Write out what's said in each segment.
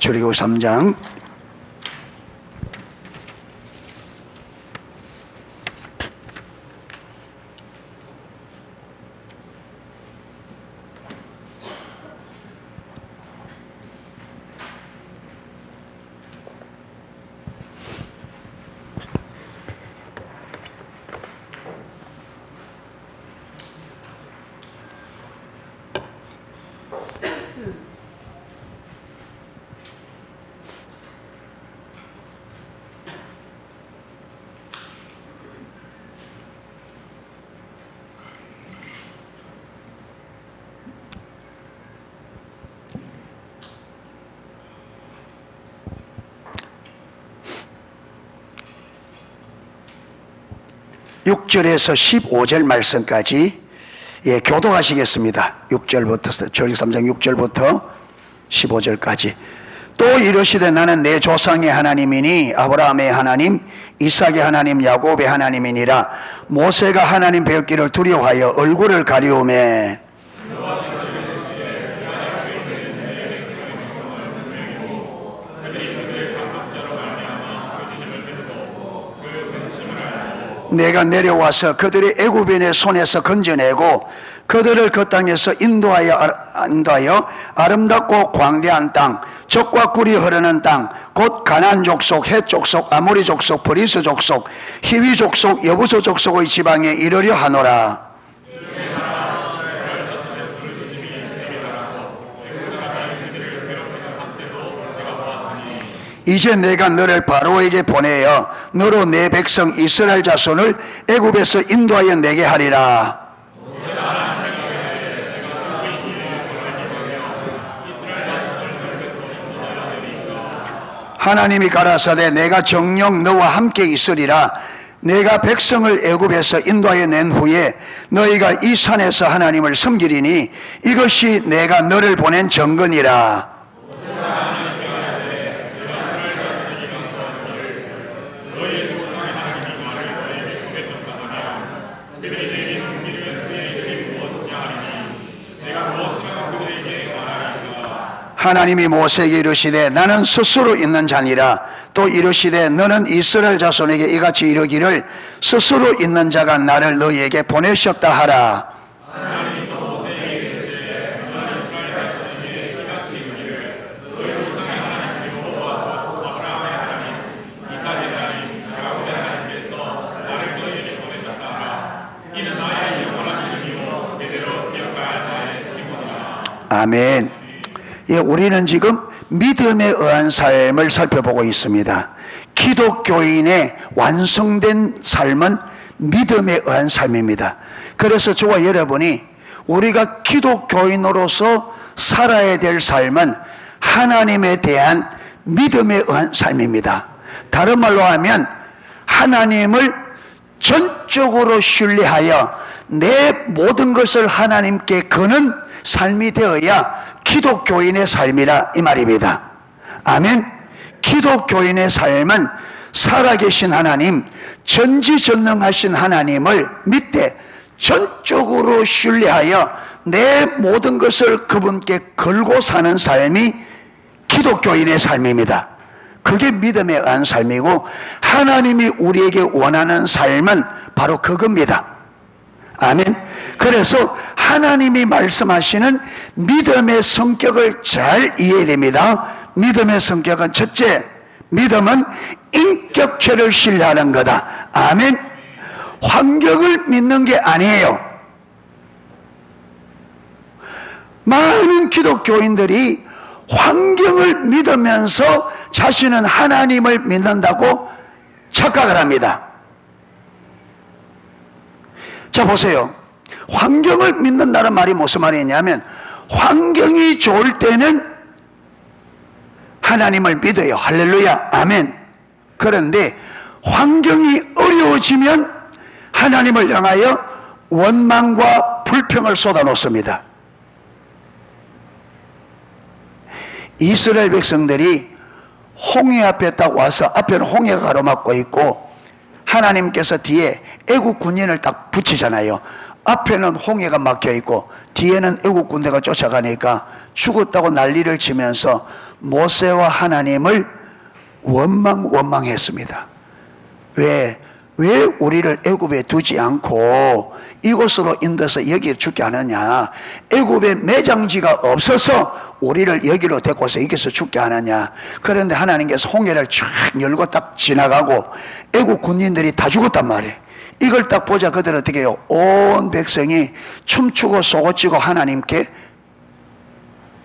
출애굽 3장 육 6절에서 15절 말씀까지 교독하시겠습니다. 6절부터 출애굽 3장 6절부터 15절까지. 또 이르시되 나는 내 조상의 하나님이니 아브라함의 하나님, 이삭의 하나님, 야곱의 하나님이니라. 모세가 하나님 배웠기를 두려워하여 얼굴을 가리우매 내가 내려와서 그들의 애굽인의 손에서 건져내고 그들을 그 땅에서 인도하여 아름답고 광대한 땅, 젖과 꿀이 흐르는 땅, 곧 가나안 족속, 헷 족속, 아모리 족속, 브리스 족속, 히위 족속, 여부서 족속의 지방에 이르려 하노라. 이제 내가 너를 바로에게 보내어 너로 내 백성 이스라엘 자손을 애굽에서 인도하여 내게 하리라. 하나님이 가라사대 내가 정녕 너와 함께 있으리라. 내가 백성을 애굽에서 인도하여 낸 후에 너희가 이 산에서 하나님을 섬기리니 이것이 내가 너를 보낸 정근이라. 하나님이 모세에게 이르시되 나는 스스로 있는 자니라. 또 이르시되 너는 이스라엘 자손에게 이같이 이르기를 스스로 있는 자가 나를 너희에게 보내셨다 하라. 하나님이 또 모세에게 이르시되 너는 이스라엘 자손에게 이같이 이르기를 너희 조상의 하나님 여호와 아브라함의 하나님, 이삭의 하나님, 야곱의 하나님께서 나를 너희에게 보내셨다 하라. 이는 나의 영원한 이름이요 대대로 기억할 나의 시문이라. 아멘. 우리는 지금 믿음에 의한 삶을 살펴보고 있습니다. 기독교인의 완성된 삶은 믿음에 의한 삶입니다. 그래서 저와 여러분이 우리가 기독교인으로서 살아야 될 삶은 하나님에 대한 믿음에 의한 삶입니다. 다른 말로 하면 하나님을 전적으로 신뢰하여 내 모든 것을 하나님께 거는 삶이 되어야 기독교인의 삶이라 이 말입니다. 아멘. 기독교인의 삶은 살아계신 하나님, 전지전능하신 하나님을 믿되 전적으로 신뢰하여 내 모든 것을 그분께 걸고 사는 삶이 기독교인의 삶입니다. 그게 믿음에 의한 삶이고 하나님이 우리에게 원하는 삶은 바로 그겁니다. 아멘. 그래서 하나님이 말씀하시는 믿음의 성격을 잘 이해해야 됩니다. 믿음의 성격은 첫째, 믿음은 인격체를 신뢰하는 거다. 아멘. 환경을 믿는 게 아니에요. 많은 기독교인들이 환경을 믿으면서 자신은 하나님을 믿는다고 착각을 합니다. 자, 보세요. 환경을 믿는다는 말이 무슨 말이냐면 환경이 좋을 때는 하나님을 믿어요. 할렐루야. 아멘. 그런데 환경이 어려워지면 하나님을 향하여 원망과 불평을 쏟아놓습니다. 이스라엘 백성들이 홍해 앞에 딱 와서 앞에는 홍해가 가로막고 있고 하나님께서 뒤에 애국 군인을 딱 붙이잖아요. 앞에는 홍해가 막혀 있고 뒤에는 애국 군대가 쫓아가니까 죽었다고 난리를 치면서 모세와 하나님을 원망했습니다. 왜 우리를 애굽에 두지 않고 이곳으로 인도해서 여기에 죽게 하느냐? 애굽에 매장지가 없어서 우리를 여기로 데리고서 여기서 죽게 하느냐? 그런데 하나님께서 홍해를 쫙 열고 딱 지나가고 애굽 군인들이 다 죽었단 말이에요. 이걸 딱 보자 그들 어떻게 해요? 온 백성이 춤추고 쏘고치고 하나님께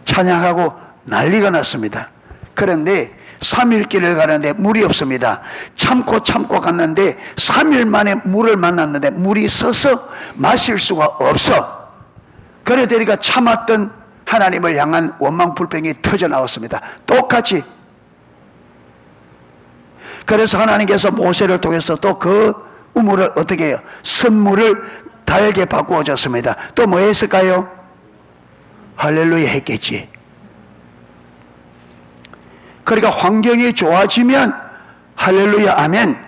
찬양하고 난리가 났습니다. 그런데 3일 길을 가는데 물이 없습니다. 참고 갔는데 3일 만에 물을 만났는데 물이 서서 마실 수가 없어. 그래 되니까 참았던 하나님을 향한 원망 불평이 터져 나왔습니다. 똑같이. 그래서 하나님께서 모세를 통해서 또 그 우물을 어떻게 해요? 선물을 달게 바꾸어 줬습니다. 또 뭐 했을까요? 할렐루야 했겠지. 그러니까 환경이 좋아지면 할렐루야 아멘.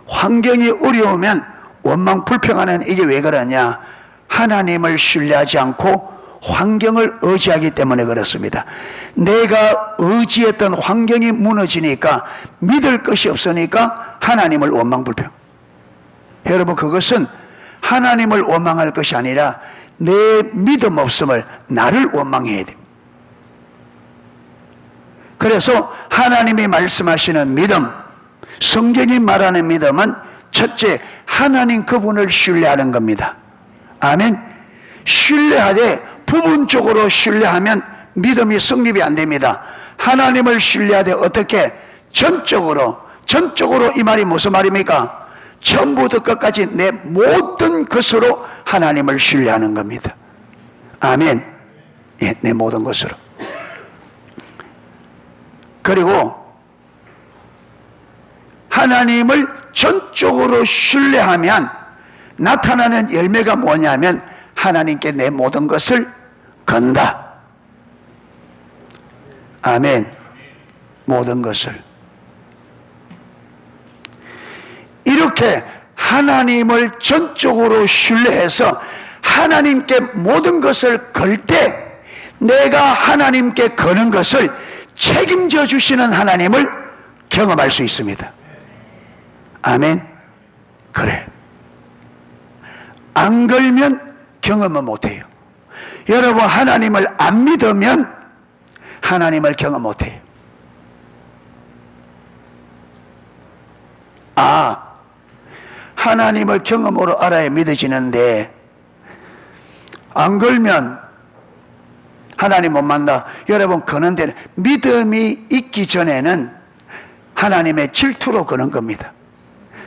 환경이 어려우면 원망 불평하는 이게 왜 그러냐? 하나님을 신뢰하지 않고 환경을 의지하기 때문에 그렇습니다. 내가 의지했던 환경이 무너지니까 믿을 것이 없으니까 하나님을 원망 불평. 여러분 그것은 하나님을 원망할 것이 아니라 내 믿음 없음을 나를 원망해야 됩니다. 그래서 하나님이 말씀하시는 믿음, 성경이 말하는 믿음은 첫째 하나님 그분을 신뢰하는 겁니다. 아멘. 신뢰하되 부분적으로 신뢰하면 믿음이 성립이 안 됩니다. 하나님을 신뢰하되 어떻게? 전적으로 이 말이 무슨 말입니까? 처음부터 끝까지 내 모든 것으로 하나님을 신뢰하는 겁니다. 아멘. 예, 내 모든 것으로. 그리고 하나님을 전적으로 신뢰하면 나타나는 열매가 뭐냐면 하나님께 내 모든 것을 건다. 아멘. 모든 것을. 이렇게 하나님을 전적으로 신뢰해서 하나님께 모든 것을 걸 때 내가 하나님께 거는 것을 책임져 주시는 하나님을 경험할 수 있습니다. 아멘. 그래. 안 걸면 경험은 못해요. 여러분 하나님을 안 믿으면 하나님을 경험 못해요. 하나님을 경험으로 알아야 믿어지는데 안 걸면 하나님 못 만나. 여러분 거는 데는 믿음이 있기 전에는 하나님의 질투로 거는 겁니다.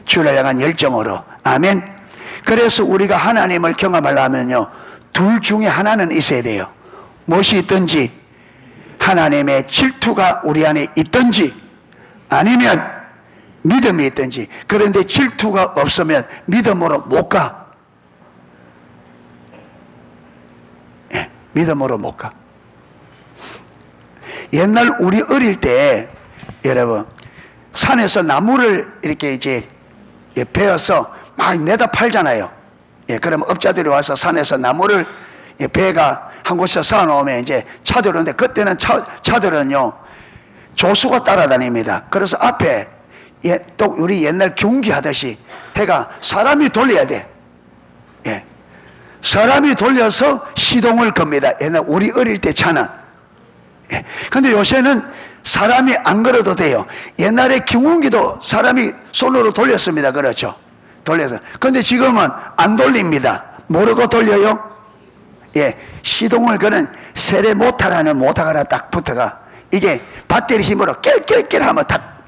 주를 향한 열정으로. 아멘. 그래서 우리가 하나님을 경험하려면요 둘 중에 하나는 있어야 돼요. 무엇이 있든지 하나님의 질투가 우리 안에 있든지 아니면 믿음이 있든지. 그런데 질투가 없으면 믿음으로 못 가. 믿음으로 못 가. 옛날 우리 어릴 때 여러분 산에서 나무를 이렇게 이제 베어서 막 내다 팔잖아요. 그러면 업자들이 와서 산에서 나무를 배가 한 곳에 쌓아 놓으면 이제 차들오는데 그때는 차들은요 조수가 따라다닙니다. 그래서 앞에 또 우리 옛날 경기 하듯이 해가 사람이 돌려야 돼. 사람이 돌려서 시동을 겁니다. 옛날 우리 어릴 때 차는. 근데 요새는 사람이 안 걸어도 돼요. 옛날에 경운기도 사람이 손으로 돌렸습니다. 그렇죠? 돌려서. 근데 지금은 안 돌립니다. 모르고 돌려요? 시동을 거는 세례 모터라는 모터가 하나 딱 붙어가 이게 배터리 힘으로 깰깰깰 하면 탁.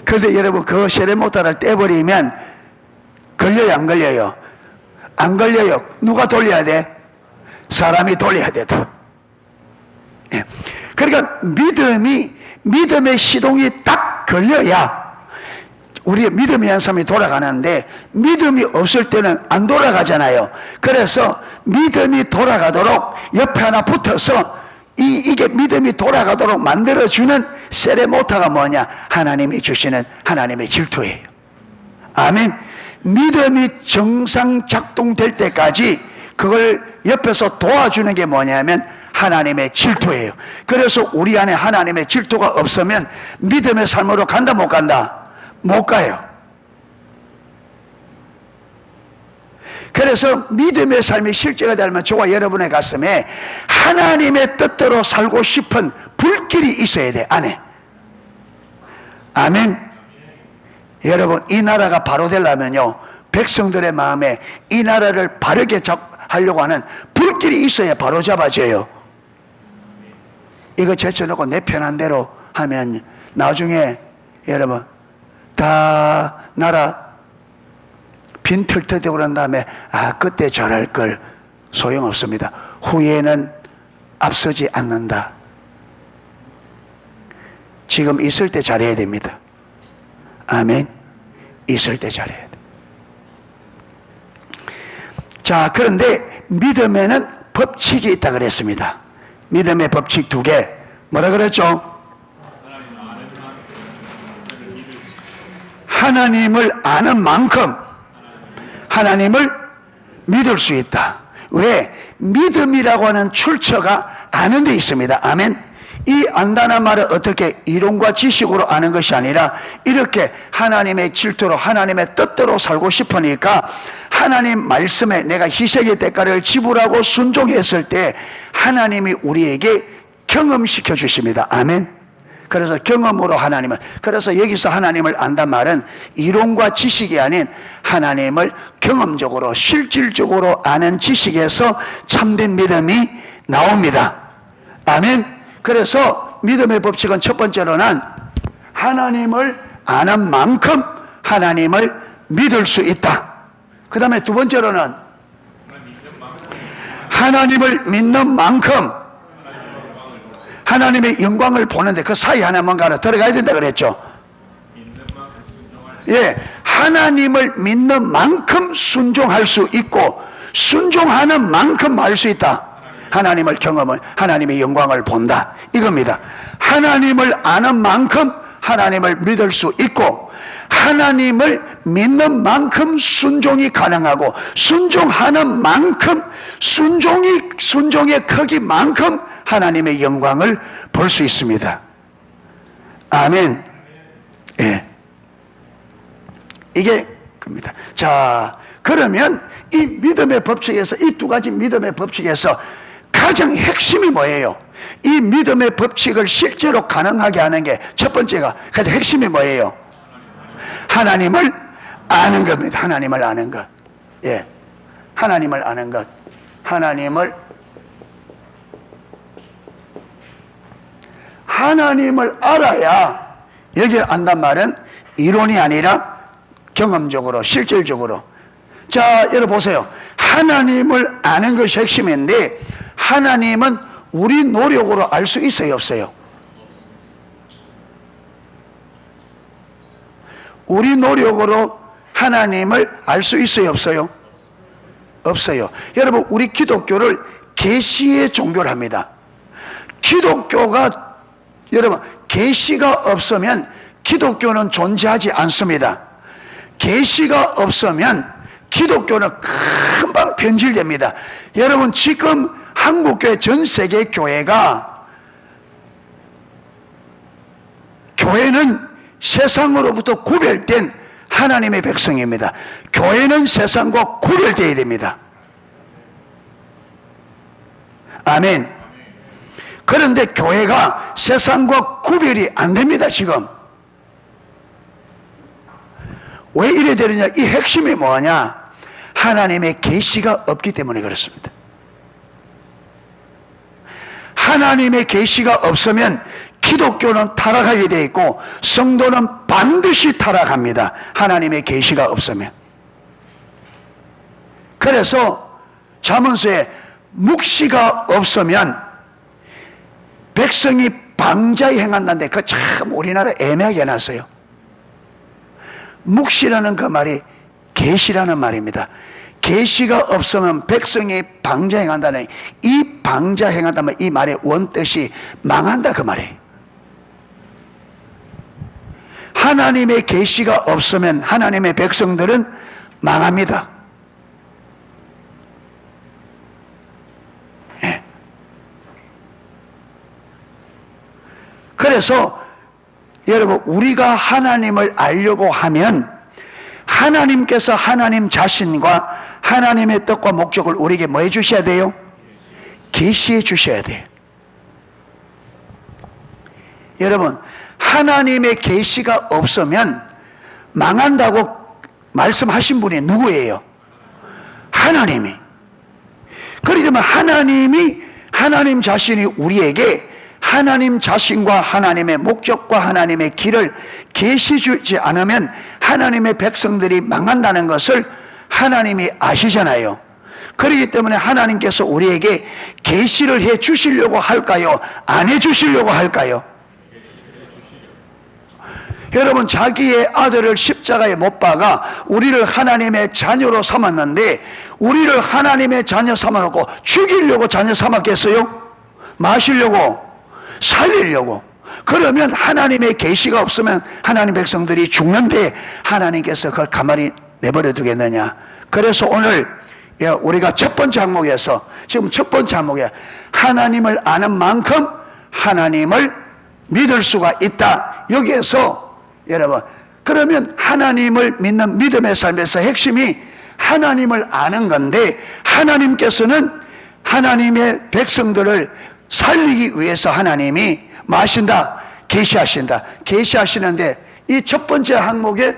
그런데 여러분 그 세례 모터를 떼버리면 걸려요 안 걸려요? 안 걸려요. 누가 돌려야 돼? 사람이 돌려야 되다. 그러니까 믿음의 시동이 딱 걸려야 우리의 믿음의 한섬이 돌아가는데 믿음이 없을 때는 안 돌아가잖아요. 그래서 믿음이 돌아가도록 옆에 하나 붙어서 이게 믿음이 돌아가도록 만들어주는 세레모타가 뭐냐? 하나님이 주시는 하나님의 질투예요. 아멘. 믿음이 정상 작동될 때까지 그걸 옆에서 도와주는 게 뭐냐면 하나님의 질투예요. 그래서 우리 안에 하나님의 질투가 없으면 믿음의 삶으로 간다 못 간다? 못 가요. 그래서 믿음의 삶이 실제가 되면 저와 여러분의 가슴에 하나님의 뜻대로 살고 싶은 불길이 있어야 돼, 안에. 아멘. 여러분, 이 나라가 바로 되려면요, 백성들의 마음에 이 나라를 바르게 하려고 하는 불길이 있어야 바로 잡아져요. 이거 제쳐놓고 내 편한 대로 하면 나중에 여러분 다 나라 빈털터 되고 난 다음에 그때 잘할 걸, 소용없습니다. 후회는 앞서지 않는다. 지금 있을 때 잘해야 됩니다. 아멘. 있을 때 잘해야 돼. 자, 그런데 믿음에는 법칙이 있다 그랬습니다. 믿음의 법칙 2개. 뭐라 그랬죠? 하나님을 아는 만큼 하나님을 믿을 수 있다. 왜? 믿음이라고 하는 출처가 아는 데 있습니다. 아멘. 이 안다는 말은 어떻게 이론과 지식으로 아는 것이 아니라 이렇게 하나님의 질투로 하나님의 뜻대로 살고 싶으니까 하나님 말씀에 내가 희생의 대가를 지불하고 순종했을 때 하나님이 우리에게 경험시켜 주십니다. 아멘. 그래서 경험으로 하나님을, 그래서 여기서 하나님을 안단 말은 이론과 지식이 아닌 하나님을 경험적으로 실질적으로 아는 지식에서 참된 믿음이 나옵니다. 아멘. 그래서 믿음의 법칙은 첫 번째로는 하나님을 아는 만큼 하나님을 믿을 수 있다. 그 다음에 두 번째로는 하나님을 믿는 만큼 하나님의 영광을 보는데 그 사이 하나 뭔가를 들어가야 된다 그랬죠. 예, 하나님을 믿는 만큼 순종할 수 있고 순종하는 만큼 알 수 있다. 하나님을 경험을, 하나님의 영광을 본다, 이겁니다. 하나님을 아는 만큼 하나님을 믿을 수 있고 하나님을 믿는 만큼 순종이 가능하고 순종하는 만큼 순종의 크기만큼 하나님의 영광을 볼 수 있습니다. 아멘. 예. 이게 겁니다. 자, 그러면 이 믿음의 법칙에서, 이 두 가지 믿음의 법칙에서 가장 핵심이 뭐예요? 이 믿음의 법칙을 실제로 가능하게 하는 게 첫 번째가 가장 핵심이 뭐예요? 하나님을 아는 겁니다. 하나님을 아는 것. 예. 하나님을 아는 것. 하나님을 알아야, 여기 안단 말은 이론이 아니라 경험적으로, 실질적으로. 자, 여러분 보세요. 하나님을 아는 것이 핵심인데 하나님은 우리 노력으로 알 수 있어요, 없어요? 우리 노력으로 하나님을 알 수 있어요, 없어요? 없어요. 여러분, 우리 기독교를 계시의 종교를 합니다. 기독교가, 여러분, 계시가 없으면 기독교는 존재하지 않습니다. 계시가 없으면 기독교는 금방 변질됩니다. 여러분, 지금 한국교회, 전 세계 교회는 세상으로부터 구별된 하나님의 백성입니다. 교회는 세상과 구별되어야 됩니다. 아멘. 그런데 교회가 세상과 구별이 안 됩니다, 지금. 왜 이래 되느냐? 이 핵심이 뭐냐? 하나님의 계시가 없기 때문에 그렇습니다. 하나님의 계시가 없으면 기독교는 타락하게 되어 있고 성도는 반드시 타락합니다. 하나님의 계시가 없으면. 그래서 잠언서에 묵시가 없으면 백성이 방자히 행한다는데 그 참 우리나라 애매하게 해놨어요. 묵시라는 그 말이 계시라는 말입니다. 계시가 없으면 백성이 방자 행한다는, 이 방자 행한다면 이 말의 원뜻이 망한다 그 말이에요. 하나님의 계시가 없으면 하나님의 백성들은 망합니다. 그래서 여러분, 우리가 하나님을 알려고 하면 하나님께서 하나님 자신과 하나님의 뜻과 목적을 우리에게 뭐 해주셔야 돼요? 계시해 주셔야 돼요. 여러분, 하나님의 계시가 없으면 망한다고 말씀하신 분이 누구예요? 하나님이. 그러면 하나님 자신이 우리에게 하나님 자신과 하나님의 목적과 하나님의 길을 계시 주지 않으면 하나님의 백성들이 망한다는 것을 하나님이 아시잖아요. 그렇기 때문에 하나님께서 우리에게 계시를 해 주시려고 할까요? 안 해 주시려고 할까요? 여러분, 자기의 아들을 십자가에 못 박아 우리를 하나님의 자녀로 삼았는데, 우리를 하나님의 자녀 삼아놓고 죽이려고 자녀 삼았겠어요? 마시려고? 살리려고? 그러면 하나님의 계시가 없으면 하나님 백성들이 죽는데 하나님께서 그걸 가만히 내버려 두겠느냐? 그래서 오늘 우리가 첫 번째 항목에서, 지금 첫 번째 항목에 하나님을 아는 만큼 하나님을 믿을 수가 있다. 여기에서 여러분, 그러면 하나님을 믿는 믿음의 삶에서 핵심이 하나님을 아는 건데, 하나님께서는 하나님의 백성들을 살리기 위해서 하나님이 마신다, 계시하신다. 계시하시는데 이 첫 번째 항목에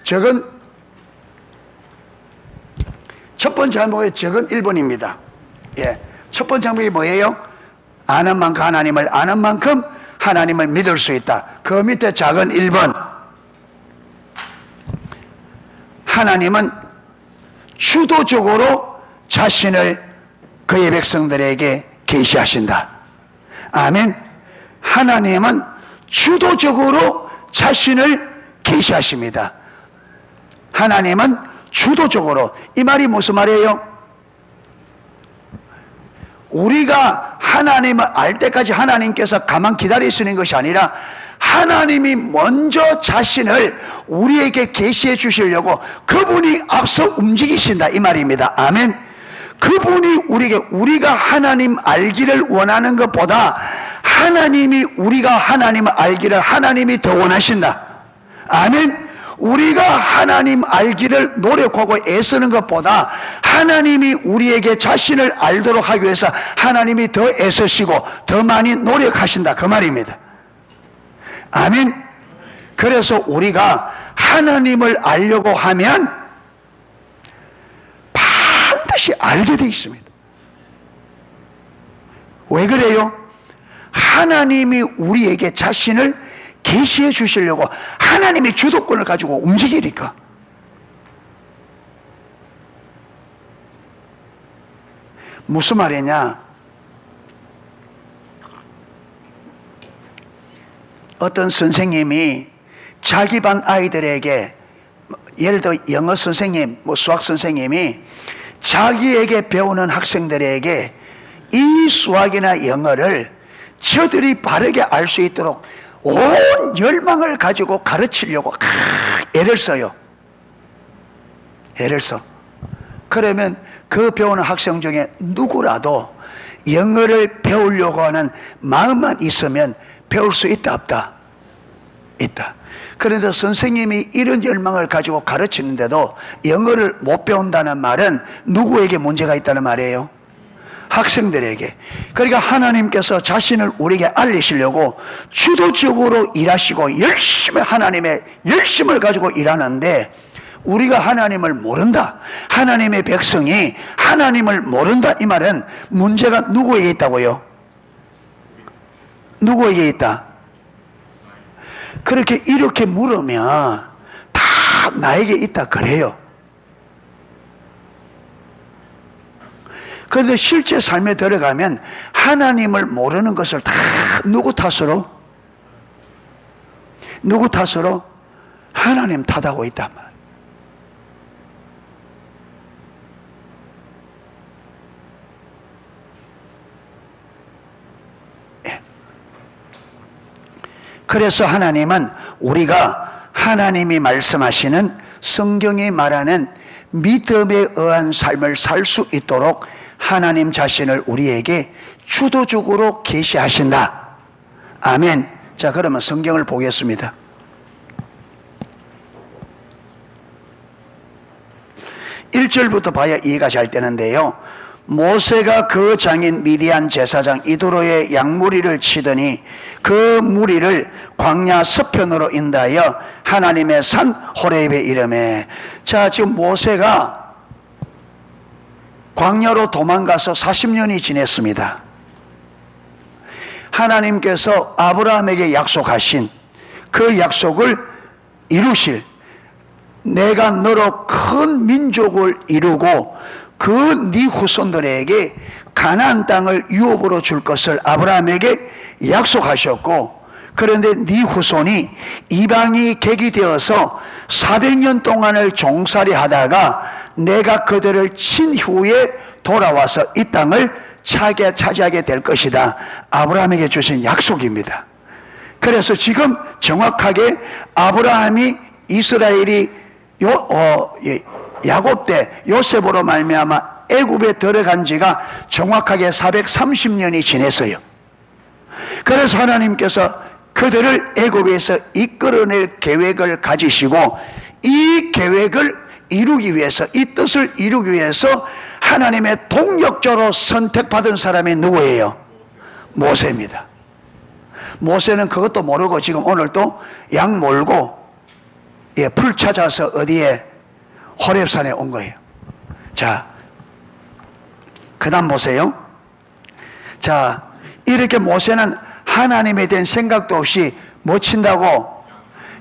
적은, 첫 번째 항목에 적은 1번입니다. 예, 첫 번째 항목이 뭐예요? 아는 만큼, 하나님을 아는 만큼 하나님을 믿을 수 있다. 그 밑에 작은 1번, 하나님은 주도적으로 자신을 그의 백성들에게 계시하신다. 아멘. 하나님은 주도적으로 자신을 계시하십니다. 하나님은 주도적으로. 이 말이 무슨 말이에요? 우리가 하나님을 알 때까지 하나님께서 가만 기다리시는 것이 아니라 하나님이 먼저 자신을 우리에게 계시해 주시려고 그분이 앞서 움직이신다, 이 말입니다. 아멘. 그분이 우리가 하나님 알기를 원하는 것보다 하나님이 우리가 하나님을 알기를 하나님이 더 원하신다. 아멘. 우리가 하나님 알기를 노력하고 애쓰는 것보다 하나님이 우리에게 자신을 알도록 하기 위해서 하나님이 더 애쓰시고 더 많이 노력하신다, 그 말입니다. 아멘. 그래서 우리가 하나님을 알려고 하면 반드시 알게 되어 있습니다. 왜 그래요? 하나님이 우리에게 자신을 계시해 주시려고 하나님이 주도권을 가지고 움직이니까. 무슨 말이냐? 어떤 선생님이 자기 반 아이들에게, 예를 들어 영어 선생님, 수학 선생님이 자기에게 배우는 학생들에게 이 수학이나 영어를 저들이 바르게 알 수 있도록 온 열망을 가지고 가르치려고 애를 써요. 애를 써. 그러면 그 배우는 학생 중에 누구라도 영어를 배우려고 하는 마음만 있으면 배울 수 있다, 없다? 있다. 그런데 선생님이 이런 열망을 가지고 가르치는데도 영어를 못 배운다는 말은 누구에게 문제가 있다는 말이에요? 학생들에게. 그러니까 하나님께서 자신을 우리에게 알리시려고 주도적으로 일하시고 열심히 하나님의 열심을 가지고 일하는데, 우리가 하나님을 모른다, 하나님의 백성이 하나님을 모른다, 이 말은 문제가 누구에게 있다고요? 누구에게 있다? 그렇게 이렇게 물으면 다 나에게 있다 그래요. 그런데 실제 삶에 들어가면 하나님을 모르는 것을 다 누구 탓으로? 누구 탓으로? 하나님 탓하고 있단 말이에요. 그래서 하나님은 우리가 하나님이 말씀하시는 성경이 말하는 믿음에 의한 삶을 살 수 있도록 하나님 자신을 우리에게 주도적으로 계시하신다. 아멘. 자, 그러면 성경을 보겠습니다. (1절부터) 봐야 이해가 잘 되는데요. 모세가 그 장인 미디안 제사장 이도로의 양무리를 치더니 그 무리를 광야 서편으로 인도하여 하나님의 산 호렙에 이르매. 자, 지금 모세가 광야로 도망가서 40년이 지냈습니다. 하나님께서 아브라함에게 약속하신 그 약속을 이루실, 내가 너로 큰 민족을 이루고 그 네 후손들에게 가나안 땅을 유업으로 줄 것을 아브라함에게 약속하셨고, 그런데 네 후손이 이방이 객이 되어서 400년 동안을 종살이 하다가 내가 그들을 친 후에 돌아와서 이 땅을 차지하게 될 것이다. 아브라함에게 주신 약속입니다. 그래서 지금 정확하게 아브라함이 이스라엘이 야곱 때 요셉으로 말미암아 애굽에 들어간 지가 정확하게 430년이 지났어요. 그래서 하나님께서 그들을 애굽에서 이끌어낼 계획을 가지시고, 이 계획을 이루기 위해서, 이 뜻을 이루기 위해서 하나님의 동력자로 선택받은 사람이 누구예요? 모세입니다. 모세는 그것도 모르고 지금 오늘 또 양 몰고 풀 찾아서 어디에 호렙산에 온 거예요. 자, 그 다음 보세요. 자, 이렇게 모세는 하나님에 대한 생각도 없이 뭐 친다고?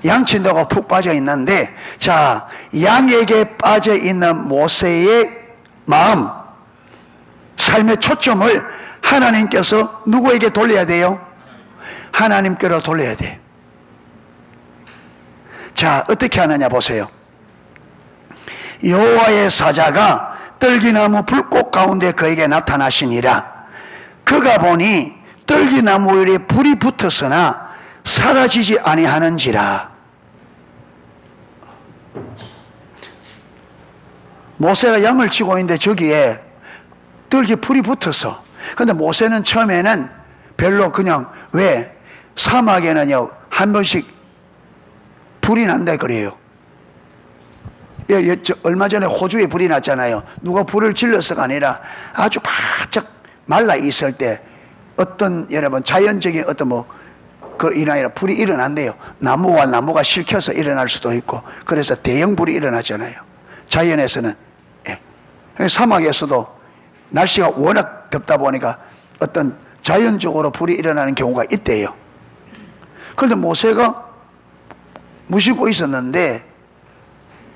양 친다고 푹 빠져 있는데, 자, 양에게 빠져 있는 모세의 마음, 삶의 초점을 하나님께서 누구에게 돌려야 돼요? 하나님께로 돌려야 돼. 자, 어떻게 하느냐 보세요. 여호와의 사자가 떨기나무 불꽃 가운데 그에게 나타나시니라. 그가 보니 떨기나무 위에 불이 붙었으나 사라지지 아니하는지라. 모세가 양을 치고 있는데 저기에 떨기 불이 붙었어. 근데 모세는 처음에는 별로 그냥, 왜? 사막에는요 한 번씩 불이 난다 그래요. 얼마 전에 호주에 불이 났잖아요. 누가 불을 질러서가 아니라 아주 바짝 말라 있을 때 어떤, 여러분, 자연적인 어떤 그 인하여 불이 일어난대요. 나무와 나무가 실켜서 일어날 수도 있고, 그래서 대형 불이 일어나잖아요. 자연에서는. 사막에서도 날씨가 워낙 덥다 보니까 어떤 자연적으로 불이 일어나는 경우가 있대요. 그런데 모세가 무심코 있었는데,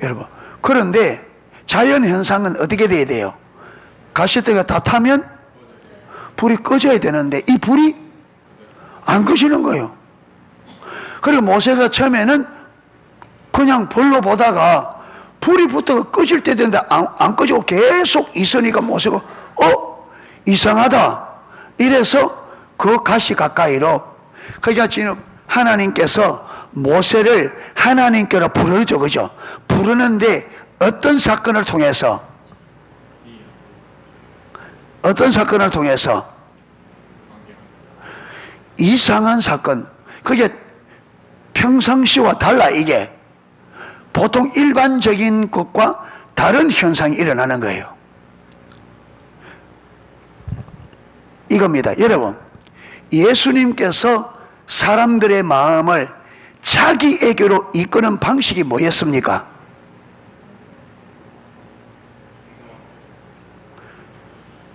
여러분, 그런데 자연현상은 어떻게 돼야 돼요? 가시대가 다 타면 불이 꺼져야 되는데 이 불이 안 꺼지는 거예요. 그리고 모세가 처음에는 그냥 별로 보다가 불이 붙어서 꺼질 때 되는데 안 꺼지고 계속 있으니까 모세가 이상하다 이래서 그 가시 가까이로, 그러니까 지금 하나님께서 모세를 하나님께로 부르죠, 그죠? 부르는데 어떤 사건을 통해서? 어떤 사건을 통해서? 이상한 사건. 그게 평상시와 달라. 이게 보통 일반적인 것과 다른 현상이 일어나는 거예요. 이겁니다. 여러분, 예수님께서 사람들의 마음을 자기에게로 이끄는 방식이 뭐였습니까?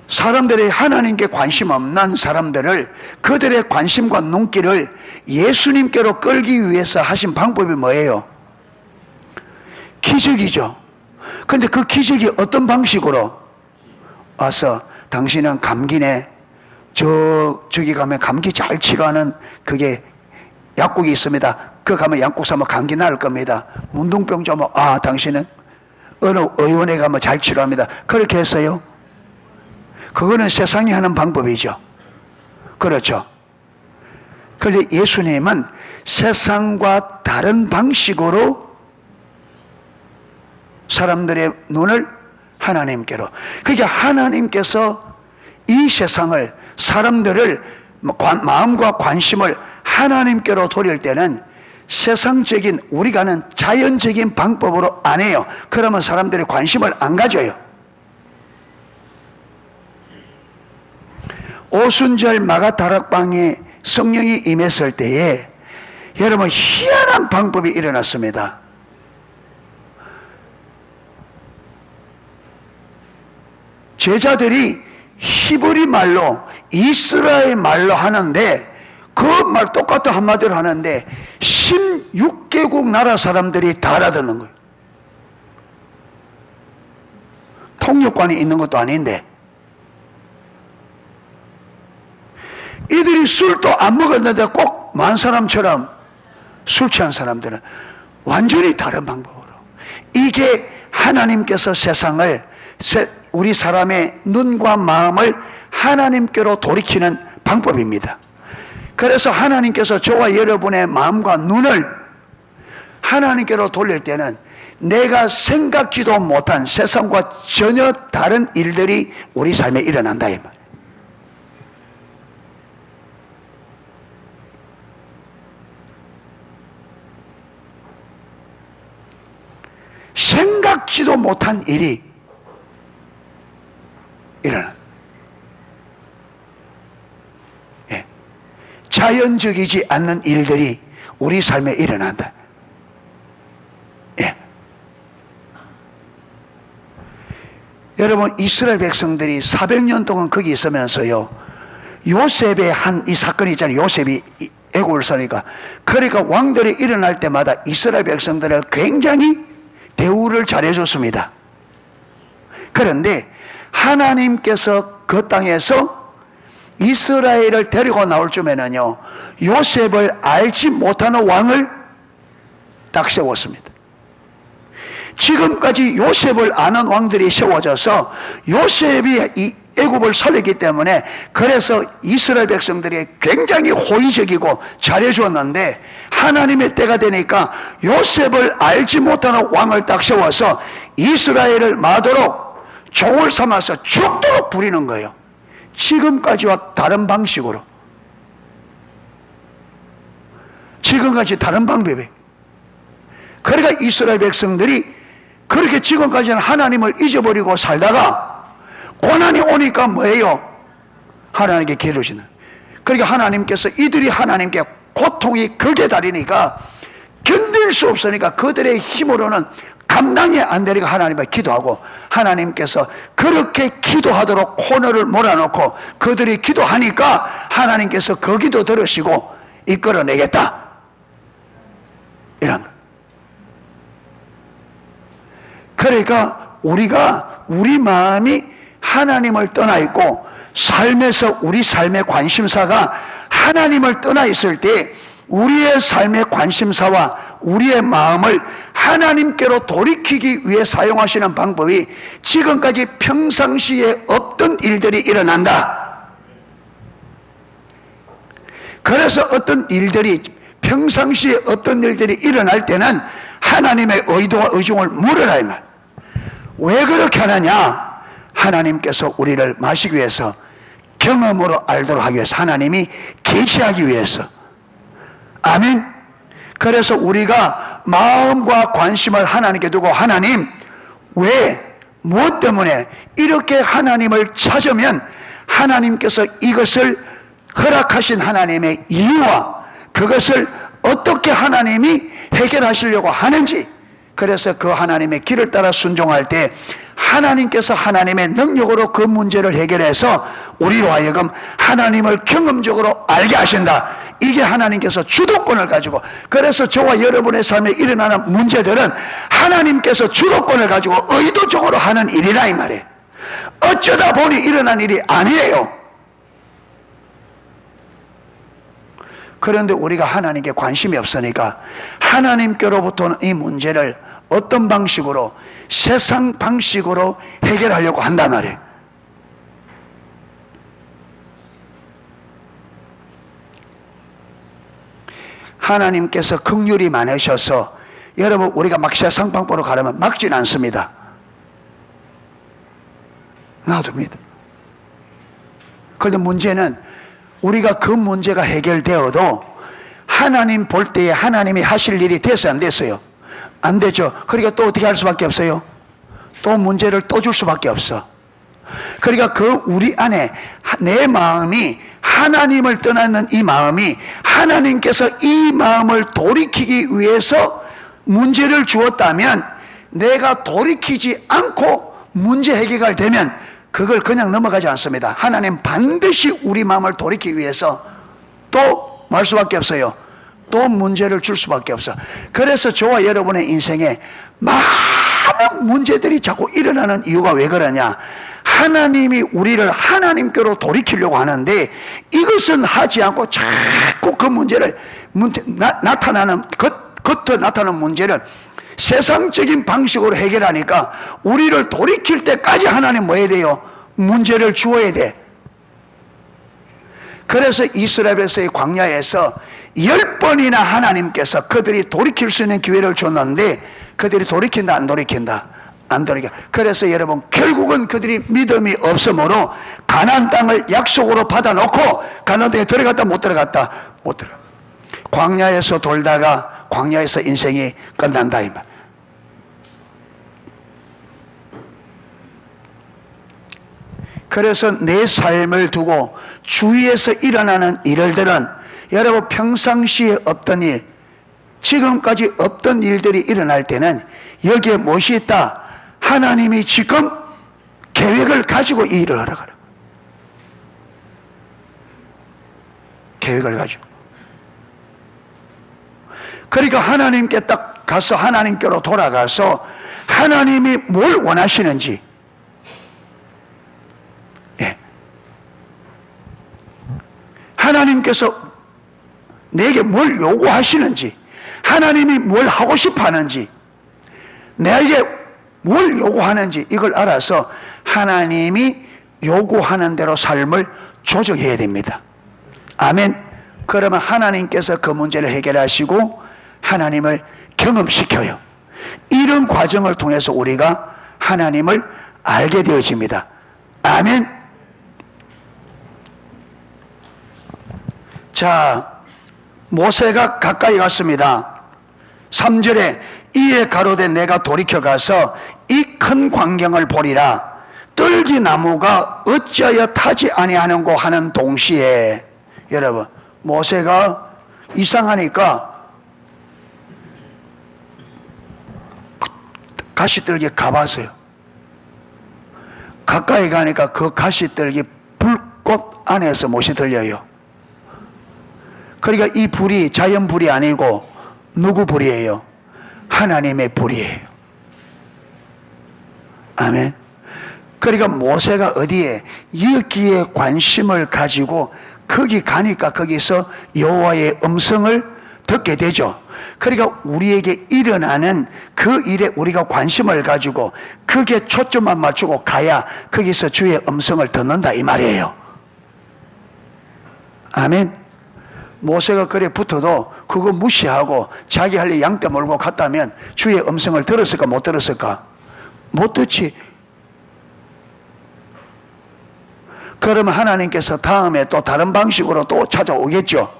사람들의 하나님께 관심 없는 사람들을, 그들의 관심과 눈길을 예수님께로 끌기 위해서 하신 방법이 뭐예요? 기적이죠. 그런데 그 기적이 어떤 방식으로 와서, 당신은 감기네, 저기 가면 감기 잘 치료하는 그게 약국이 있습니다. 그 가면 약국 사면 감기 나을 겁니다. 문둥병 좀, 당신은 어느 의원에 가면 잘 치료합니다. 그렇게 했어요. 그거는 세상이 하는 방법이죠. 그렇죠. 그런데 예수님은 세상과 다른 방식으로 사람들의 눈을 하나님께로, 그러니까 하나님께서 이 세상을, 사람들을, 마음과 관심을 하나님께로 돌릴 때는 세상적인 우리가 아는 자연적인 방법으로 안 해요. 그러면 사람들이 관심을 안 가져요. 오순절 마가다락방에 성령이 임했을 때에 여러분 희한한 방법이 일어났습니다. 제자들이 히브리 말로 이스라엘 말로 하는데 그 말 똑같은 한마디로 하는데 16개국 나라 사람들이 다 알아듣는 거예요. 통역관이 있는 것도 아닌데 이들이 술도 안 먹었는데 꼭 많은 사람처럼 술 취한 사람들은 완전히 다른 방법으로, 이게 하나님께서 세상을, 우리 사람의 눈과 마음을 하나님께로 돌이키는 방법입니다. 그래서 하나님께서 저와 여러분의 마음과 눈을 하나님께로 돌릴 때는 내가 생각지도 못한 세상과 전혀 다른 일들이 우리 삶에 일어난다 이 말. 생각지도 못한 일이 일어나. 예. 자연적이지 않는 일들이 우리 삶에 일어난다. 예. 여러분, 이스라엘 백성들이 400년 동안 거기 있으면서요, 요셉의 한 이 사건이 있잖아요. 요셉이 애굽을 사니까, 그러니까 왕들이 일어날 때마다 이스라엘 백성들을 굉장히 대우를 잘해줬습니다. 그런데 하나님께서 그 땅에서 이스라엘을 데리고 나올 쯤에는요, 요셉을 알지 못하는 왕을 딱 세웠습니다. 지금까지 요셉을 아는 왕들이 세워져서 요셉이 이 애굽을 살리기 때문에, 그래서 이스라엘 백성들이 굉장히 호의적이고 잘해줬는데, 하나님의 때가 되니까 요셉을 알지 못하는 왕을 딱 세워서 이스라엘을 마도록 종을 삼아서 죽도록 부리는 거예요. 지금까지와 다른 방식으로, 지금까지 다른 방법이. 그러니까 이스라엘 백성들이 그렇게 지금까지는 하나님을 잊어버리고 살다가 고난이 오니까 뭐예요? 하나님께 기도지는. 그러니까 하나님께서, 이들이 하나님께 고통이 극에 달이니까 견딜 수 없으니까 그들의 힘으로는 감당이 안 되니까 하나님께 기도하고, 하나님께서 그렇게 기도하도록 코너를 몰아놓고 그들이 기도하니까 하나님께서 그 기도 들으시고 이끌어내겠다, 이런 거. 그러니까 우리가, 우리 마음이 하나님을 떠나 있고 삶에서 우리 삶의 관심사가 하나님을 떠나 있을 때 우리의 삶의 관심사와 우리의 마음을 하나님께로 돌이키기 위해 사용하시는 방법이, 지금까지 평상시에 없던 일들이 일어난다. 그래서 어떤 일들이, 평상시에 어떤 일들이 일어날 때는 하나님의 의도와 의중을 물으라 이 말. 왜 그렇게 하느냐? 하나님께서 우리를 마시기 위해서, 경험으로 알도록 하기 위해서, 하나님이 계시하기 위해서. 아멘. 그래서 우리가 마음과 관심을 하나님께 두고, 하나님 왜, 무엇 때문에 이렇게 하나님을 찾으면 하나님께서 이것을 허락하신 하나님의 이유와 그것을 어떻게 하나님이 해결하시려고 하는지, 그래서 그 하나님의 길을 따라 순종할 때 하나님께서 하나님의 능력으로 그 문제를 해결해서 우리로 하여금 하나님을 경험적으로 알게 하신다. 이게 하나님께서 주도권을 가지고, 그래서 저와 여러분의 삶에 일어나는 문제들은 하나님께서 주도권을 가지고 의도적으로 하는 일이라 이 말이에요. 어쩌다 보니 일어난 일이 아니에요. 그런데 우리가 하나님께 관심이 없으니까 하나님께로부터는 이 문제를 어떤 방식으로, 세상 방식으로 해결하려고 한단 말이에요. 하나님께서 긍휼이 많으셔서 여러분, 우리가 막 세상 방법으로 가려면 막지는 않습니다. 놔둡니다. 그런데 문제는 우리가 그 문제가 해결되어도 하나님 볼 때에 하나님이 하실 일이 됐어요, 안 됐어요? 안 되죠. 그러니까 또 어떻게 할 수밖에 없어요? 또 문제를 또 줄 수밖에 없어. 그러니까 그 우리 안에 내 마음이 하나님을 떠나는 이 마음이 하나님께서 이 마음을 돌이키기 위해서 문제를 주었다면 내가 돌이키지 않고 문제 해결이 되면 그걸 그냥 넘어가지 않습니다. 하나님 반드시 우리 마음을 돌이키기 위해서 또 말 수밖에 없어요. 또 문제를 줄 수밖에 없어. 그래서 저와 여러분의 인생에 많은 문제들이 자꾸 일어나는 이유가 왜 그러냐? 하나님이 우리를 하나님께로 돌이키려고 하는데 이것은 하지 않고 자꾸 그 문제를 나타나는 겉에 나타나는 문제를 세상적인 방식으로 해결하니까 우리를 돌이킬 때까지 하나님 뭐 해야 돼요? 문제를 주어야 돼. 그래서 이스라엘에서의 광야에서 10번이나 하나님께서 그들이 돌이킬 수 있는 기회를 줬는데 그들이 돌이킨다 안 돌이킨다? 안 돌이켜. 그래서 여러분 결국은 그들이 믿음이 없으므로 가나안 땅을 약속으로 받아놓고 가나안 땅에 들어갔다 못 들어갔다? 못 들어갔다. 광야에서 돌다가 광야에서 인생이 끝난다 이 말. 그래서 내 삶을 두고 주위에서 일어나는 일들은 여러분 평상시에 없던 일, 지금까지 없던 일들이 일어날 때는 여기에 무엇이 있다? 하나님이 지금 계획을 가지고 이 일을 하라 그래요. 계획을 가지고. 그러니까 하나님께 딱 가서 하나님께로 돌아가서 하나님이 뭘 원하시는지, 하나님께서 내게 뭘 요구하시는지, 하나님이 뭘 하고 싶어 하는지, 내게 뭘 요구하는지 이걸 알아서 하나님이 요구하는 대로 삶을 조정해야 됩니다. 아멘. 그러면 하나님께서 그 문제를 해결하시고 하나님을 경험시켜요. 이런 과정을 통해서 우리가 하나님을 알게 되어집니다. 아멘. 자, 모세가 가까이 갔습니다. 3절에 이에 가로되 내가 돌이켜 가서 이 큰 광경을 보리라. 떨기나무가 어찌하여 타지 아니하는고 하는 동시에, 여러분 모세가 이상하니까 가시떨기 가봤어요. 가까이 가니까 그 가시떨기 불꽃 안에서 못이 들려요. 그러니까 이 불이 자연 불이 아니고 누구 불이에요? 하나님의 불이에요. 아멘. 그러니까 모세가 어디에? 여기에 관심을 가지고 거기 가니까 거기서 여호와의 음성을 듣게 되죠. 그러니까 우리에게 일어나는 그 일에 우리가 관심을 가지고 거기에 초점만 맞추고 가야 거기서 주의 음성을 듣는다 이 말이에요. 아멘. 모세가 그래 붙어도 그거 무시하고 자기 할 일 양떼 몰고 갔다면 주의 음성을 들었을까 못 들었을까? 못 듣지. 그러면 하나님께서 다음에 또 다른 방식으로 또 찾아오겠죠.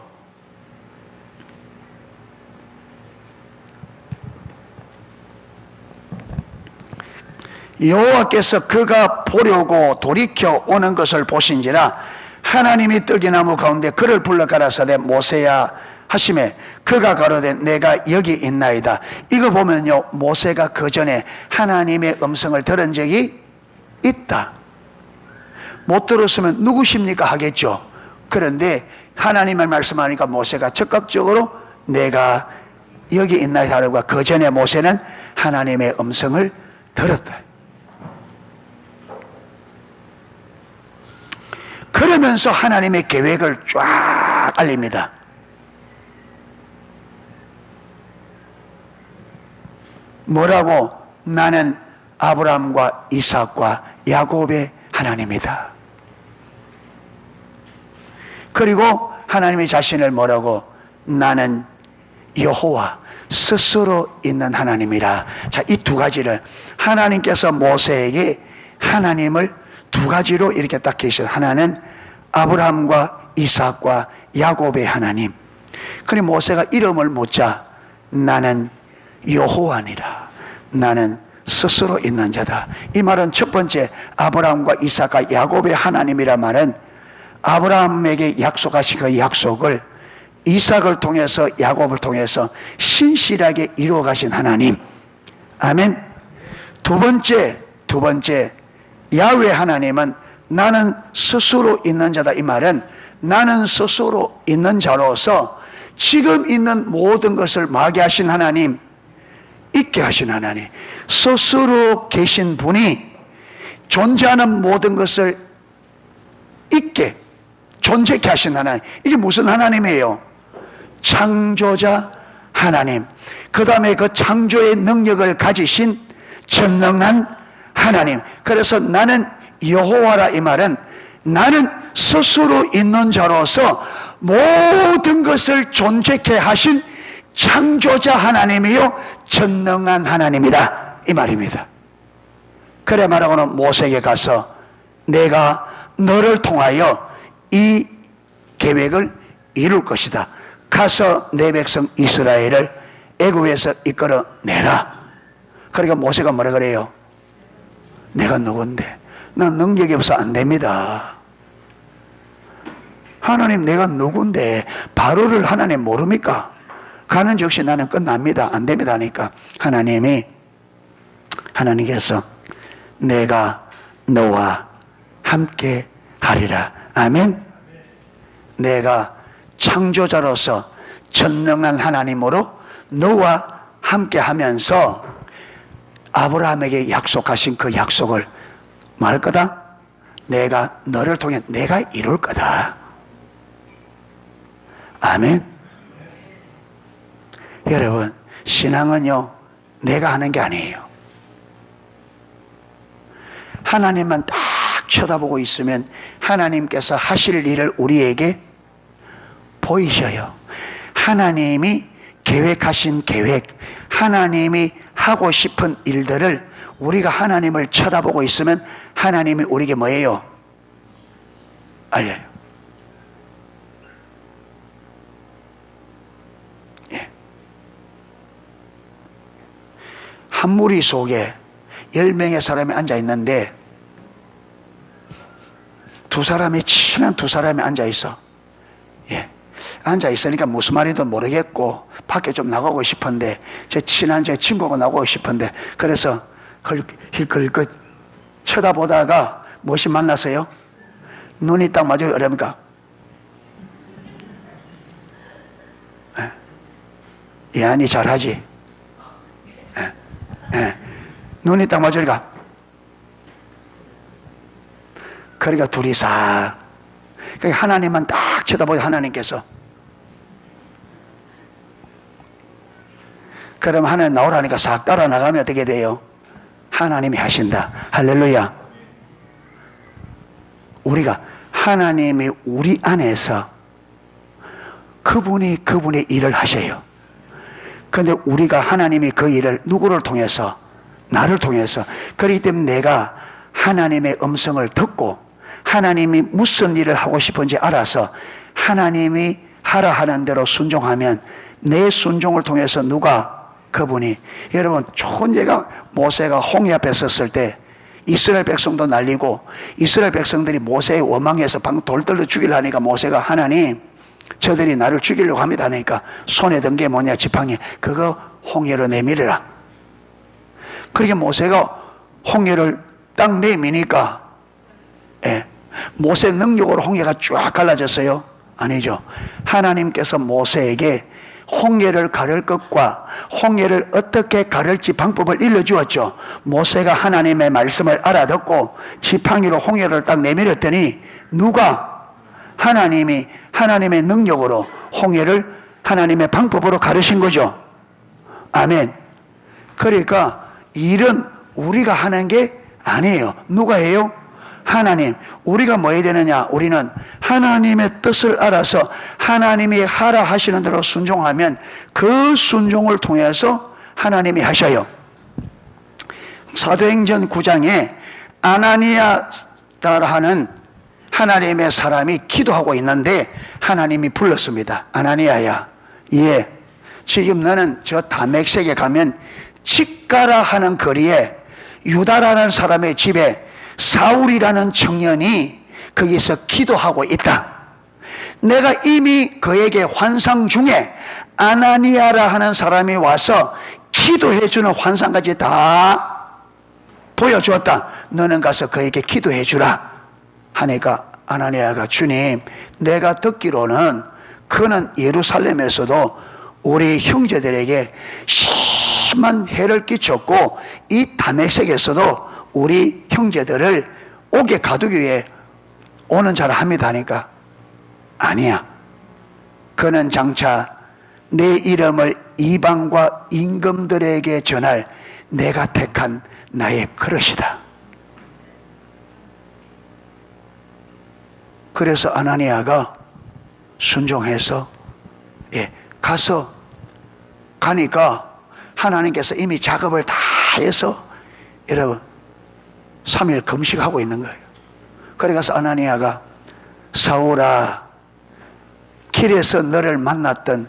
여호와께서 그가 보려고 돌이켜 오는 것을 보신지라 하나님이 떨기나무 가운데 그를 불러 가라사대 모세야 하시매 그가 가로되 내가 여기 있나이다. 이거 보면요 모세가 그 전에 하나님의 음성을 들은 적이 있다. 못 들었으면 누구십니까 하겠죠. 그런데 하나님의 말씀하니까 모세가 적극적으로 내가 여기 있나이다 하고 그 전에 모세는 하나님의 음성을 들었다. 그러면서 하나님의 계획을 쫙 알립니다. 뭐라고? 나는 아브라함과 이삭과 야곱의 하나님이다. 그리고 하나님이 자신을 뭐라고? 나는 여호와 스스로 있는 하나님이라. 자, 이 두 가지를 하나님께서 모세에게 하나님을 두 가지로 이렇게 딱 계셔. 하나는 아브라함과 이삭과 야곱의 하나님, 그래 모세가 이름을 묻자 나는 여호와니라. 나는 스스로 있는 자다. 이 말은 첫 번째 아브라함과 이삭과 야곱의 하나님이란 말은 아브라함에게 약속하신 그 약속을 이삭을 통해서 야곱을 통해서 신실하게 이루어 가신 하나님. 아멘. 두 번째 야훼 하나님은 나는 스스로 있는 자다. 이 말은 나는 스스로 있는 자로서 지금 있는 모든 것을 마귀하신 하나님, 있게 하신 하나님, 스스로 계신 분이 존재하는 모든 것을 있게 존재케 하신 하나님. 이게 무슨 하나님이에요? 창조자 하나님. 그 다음에 그 창조의 능력을 가지신 전능한 하나님. 그래서 나는 여호와라. 이 말은 나는 스스로 있는 자로서 모든 것을 존재케 하신 창조자 하나님이요 전능한 하나님이다. 이 말입니다. 그래 말하고는 모세에게 가서 내가 너를 통하여 이 계획을 이룰 것이다. 가서 내 백성 이스라엘을 애굽에서 이끌어내라. 그러니까 모세가 뭐라 그래요? 내가 누군데? 난 능력이 없어 안 됩니다. 하나님 내가 누군데 바로를 하나님 모릅니까? 가는 즉시 나는 끝납니다. 안 됩니다 하니까 하나님께서 내가 너와 함께 하리라. 아멘. 내가 창조자로서 전능한 하나님으로 너와 함께 하면서 아브라함에게 약속하신 그 약속을 뭐 할 거다? 내가 너를 통해 내가 이룰 거다. 아멘. 여러분, 신앙은요 내가 하는 게 아니에요. 하나님만 딱 쳐다보고 있으면 하나님께서 하실 일을 우리에게 보이셔요. 하나님이 계획하신 계획, 하나님이 하고 싶은 일들을 우리가 하나님을 쳐다보고 있으면 하나님이 우리에게 뭐예요? 알려요. 예. 한 무리 속에 10명의 사람이 앉아 있는데 친한 두 사람이 앉아 있어. 예. 앉아 있으니까 무슨 말인지 모르겠고 밖에 좀 나가고 싶은데 제 친한 제 친구가 나가고 싶은데 그래서 힐끗 쳐다보다가 무엇이 만났어요? 눈이 딱 맞아요. 어렵니까? 예안이 잘하지? 눈이 딱 맞으니까 그러니까 둘이 싹 하나님만 딱 쳐다보고 하나님께서 그럼 하나님 나오라니까 싹 따라 나가면 어떻게 돼요? 하나님이 하신다. 할렐루야. 우리가 하나님이 우리 안에서 그분이 그분의 일을 하셔요. 그런데 우리가 하나님이 그 일을 누구를 통해서? 나를 통해서. 그렇기 때문에 내가 하나님의 음성을 듣고 하나님이 무슨 일을 하고 싶은지 알아서 하나님이 하라 하는 대로 순종하면 내 순종을 통해서 누가? 그분이. 여러분 좋은 예가 모세가 홍해 앞에 섰을 때 이스라엘 백성도 날리고 이스라엘 백성들이 모세의 원망해서 방금 돌 떨려 죽이려니까 모세가 하나님 저들이 나를 죽이려고 합니다 하니까 손에 든 게 뭐냐? 지팡이. 그거 홍해로 내밀어라. 그러니까 모세가 홍해를 딱 내미니까 모세 능력으로 홍해가 쫙 갈라졌어요? 아니죠. 하나님께서 모세에게 홍해를 가를 것과 홍해를 어떻게 가를지 방법을 일러주었죠. 모세가 하나님의 말씀을 알아듣고 지팡이로 홍해를 딱 내밀었더니 누가? 하나님이 하나님의 능력으로 홍해를 하나님의 방법으로 가르신 거죠. 아멘. 그러니까 일은 우리가 하는 게 아니에요. 누가 해요? 하나님. 우리가 뭐 해야 되느냐? 우리는 하나님의 뜻을 알아서 하나님이 하라 하시는 대로 순종하면 그 순종을 통해서 하나님이 하셔요. 사도행전 9장에 아나니아라 하는 하나님의 사람이 기도하고 있는데 하나님이 불렀습니다. 아나니아야, 예, 지금 너는 저 다메섹에 가면 직가라 하는 거리에 유다라는 사람의 집에 사울이라는 청년이 거기서 기도하고 있다. 내가 이미 그에게 환상 중에 아나니아라 하는 사람이 와서 기도해주는 환상까지 다 보여주었다. 너는 가서 그에게 기도해주라 하니까 아나니아가 주님, 내가 듣기로는 그는 예루살렘에서도 우리 형제들에게 심한 해를 끼쳤고 이 다메섹에서도 우리 형제들을 옥에 가두기 위해 오는 자라 합니다 하니까 아니야. 그는 장차 내 이름을 이방과 임금들에게 전할 내가 택한 나의 그릇이다. 그래서 아나니아가 순종해서 가서 가니까 하나님께서 이미 작업을 다 해서 여러분 3일 금식하고 있는 거예요. 그래 가서 아나니아가 사울아, 길에서 너를 만났던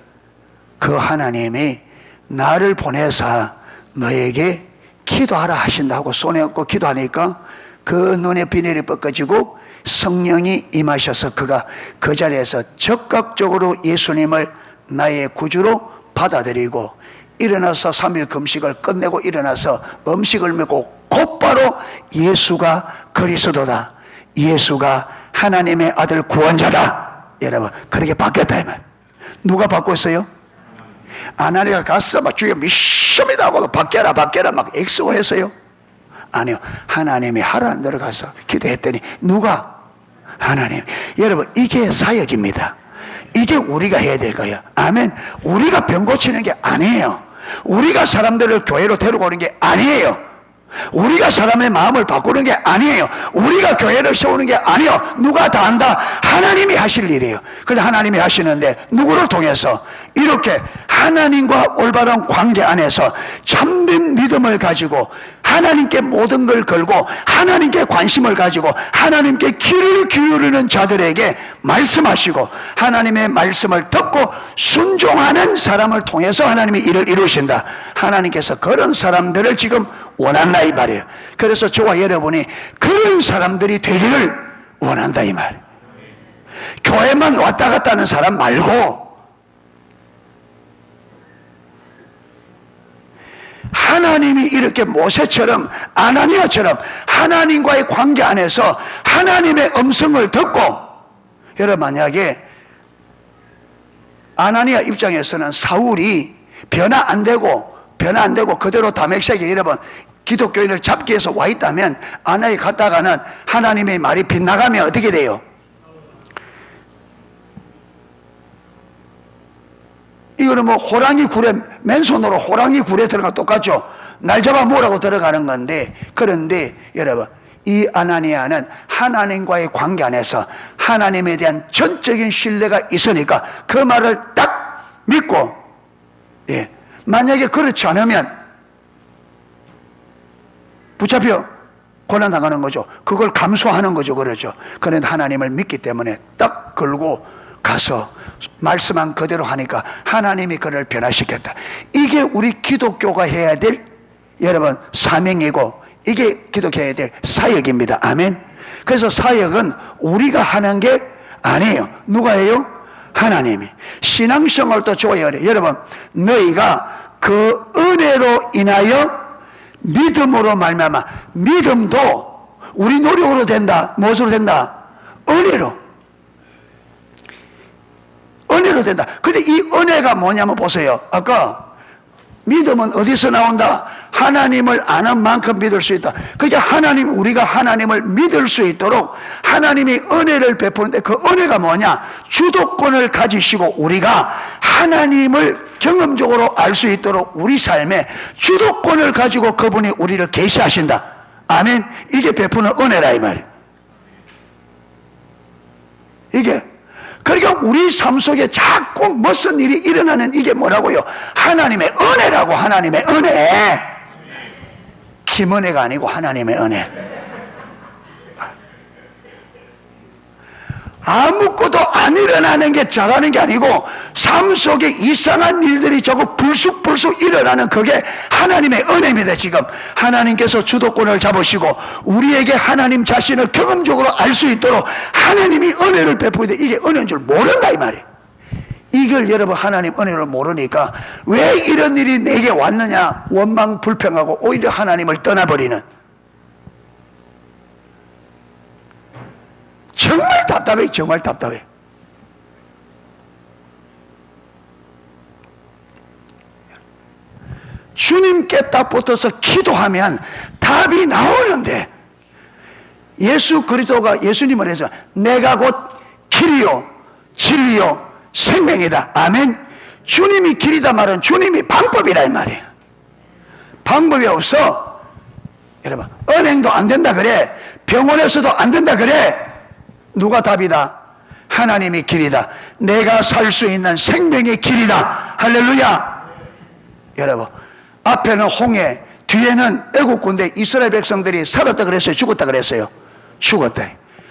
그 하나님이 나를 보내사 너에게 기도하라 하신다고 손에 얹고 기도하니까 그 눈의 비늘이 벗겨지고 성령이 임하셔서 그가 그 자리에서 적극적으로 예수님을 나의 구주로 받아들이고 일어나서 3일 금식을 끝내고 일어나서 음식을 먹고 곧바로 예수가 그리스도다, 예수가 하나님의 아들 구원자다, 여러분 그렇게 바뀌었다 이 말. 누가 바꿨어요? 아나니아가 가서 막 주여 믿습니다 하고 바뀌어라 바뀌어라 막 엑스오했어요? 아니요, 하나님이 하라는 대로 가서 기도했더니 누가? 하나님. 여러분 이게 사역입니다. 이게 우리가 해야 될 거예요. 아멘. 우리가 병 고치는 게 아니에요. 우리가 사람들을 교회로 데리고 오는 게 아니에요. 우리가 사람의 마음을 바꾸는 게 아니에요. 우리가 교회를 세우는 게 아니에요. 누가 다 한다? 하나님이 하실 일이에요. 그런데 하나님이 하시는데 누구를 통해서? 이렇게 하나님과 올바른 관계 안에서 참된 믿음을 가지고 하나님께 모든 걸 걸고 하나님께 관심을 가지고 하나님께 귀를 기울이는 자들에게 말씀하시고 하나님의 말씀을 듣고 순종하는 사람을 통해서 하나님이 일을 이루신다. 하나님께서 그런 사람들을 지금 원한다 이 말이에요. 그래서 저와 여러분이 그런 사람들이 되기를 원한다 이 말이에요. 교회만 왔다 갔다 하는 사람 말고 하나님이 이렇게 모세처럼 아나니아처럼 하나님과의 관계 안에서 하나님의 음성을 듣고, 여러분 만약에 아나니아 입장에서는 사울이 변화 안 되고 그대로 다메섹에 여러분 기독교인을 잡기 위해서 와 있다면 아나니아 갔다가는 하나님의 말이 빗나가면 어떻게 돼요? 이거는 뭐 호랑이 굴에 맨손으로 호랑이 굴에 들어가 똑같죠. 날 잡아 뭐라고 들어가는 건데, 그런데 여러분 이 아나니아는 하나님과의 관계 안에서 하나님에 대한 전적인 신뢰가 있으니까 그 말을 딱 믿고, 만약에 그렇지 않으면 붙잡혀 고난당하는 거죠. 그걸 감수하는 거죠. 그러죠. 그런데 하나님을 믿기 때문에 딱 걸고 가서 말씀한 그대로 하니까 하나님이 그를 변화시켰다. 이게 우리 기독교가 해야 될 여러분 사명이고 이게 기독교가 해야 될 사역입니다. 아멘. 그래서 사역은 우리가 하는 게 아니에요. 누가 해요? 하나님이. 신앙생활도 좋아요. 여러분 너희가 그 은혜로 인하여 믿음으로 말미암아, 믿음도 우리 노력으로 된다. 무엇으로 된다? 은혜로 된다. 근데 이 은혜가 뭐냐면 보세요. 아까 믿음은 어디서 나온다? 하나님을 아는 만큼 믿을 수 있다. 그러니까 우리가 하나님을 믿을 수 있도록 하나님이 은혜를 베푸는데 그 은혜가 뭐냐? 주도권을 가지시고 우리가 하나님을 경험적으로 알 수 있도록 우리 삶에 주도권을 가지고 그분이 우리를 계시하신다. 아멘. 이게 베푸는 은혜라 이 말이에요. 이게 그러니까 우리 삶 속에 자꾸 무슨 일이 일어나는 이게 뭐라고요? 하나님의 은혜라고. 하나님의 은혜. 김은혜가 아니고 하나님의 은혜. 아무것도 안 일어나는 게 잘하는 게 아니고 삶 속에 이상한 일들이 자꾸 불쑥불쑥 일어나는 그게 하나님의 은혜입니다. 지금 하나님께서 주도권을 잡으시고 우리에게 하나님 자신을 경험적으로 알 수 있도록 하나님이 은혜를 베푸는데 이게 은혜인 줄 모른다 이 말이에요. 이걸 여러분 하나님 은혜를 모르니까 왜 이런 일이 내게 왔느냐 원망 불평하고 오히려 하나님을 떠나버리는, 정말 답답해. 정말 답답해. 주님께 딱 붙어서 기도하면 답이 나오는데 예수 그리스도가 예수님을 해서 내가 곧 길이요 진리요 생명이다. 아멘. 주님이 길이다 말은 주님이 방법이라 이 말이에요. 방법이 없어. 여러분 은행도 안 된다 그래, 병원에서도 안 된다 그래, 누가 답이다? 하나님이 길이다. 내가 살 수 있는 생명의 길이다. 할렐루야. 여러분 앞에는 홍해, 뒤에는 애국 군대 이스라엘 백성들이 살았다 그랬어요? 죽었다 그랬어요? 죽었다.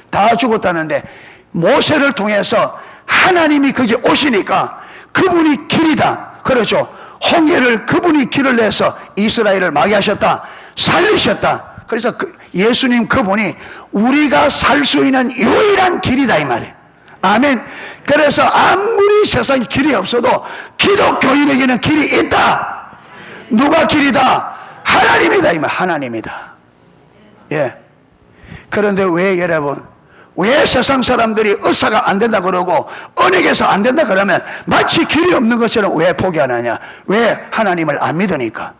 다 죽었다는데 모세를 통해서 하나님이 거기 오시니까 그분이 길이다. 그렇죠. 홍해를 그분이 길을 내서 이스라엘을 막이하셨다. 살리셨다. 그래서 예수님 그분이 우리가 살 수 있는 유일한 길이다 이 말이에요. 아멘. 그래서 아무리 세상에 길이 없어도 기독교인에게는 길이 있다. 누가 길이다? 하나님이다 이 말. 하나님이다. 예. 그런데 왜 여러분 왜 세상 사람들이 의사가 안 된다 그러고 언약에서 안 된다 그러면 마치 길이 없는 것처럼 왜 포기 안 하냐? 왜? 하나님을 안 믿으니까.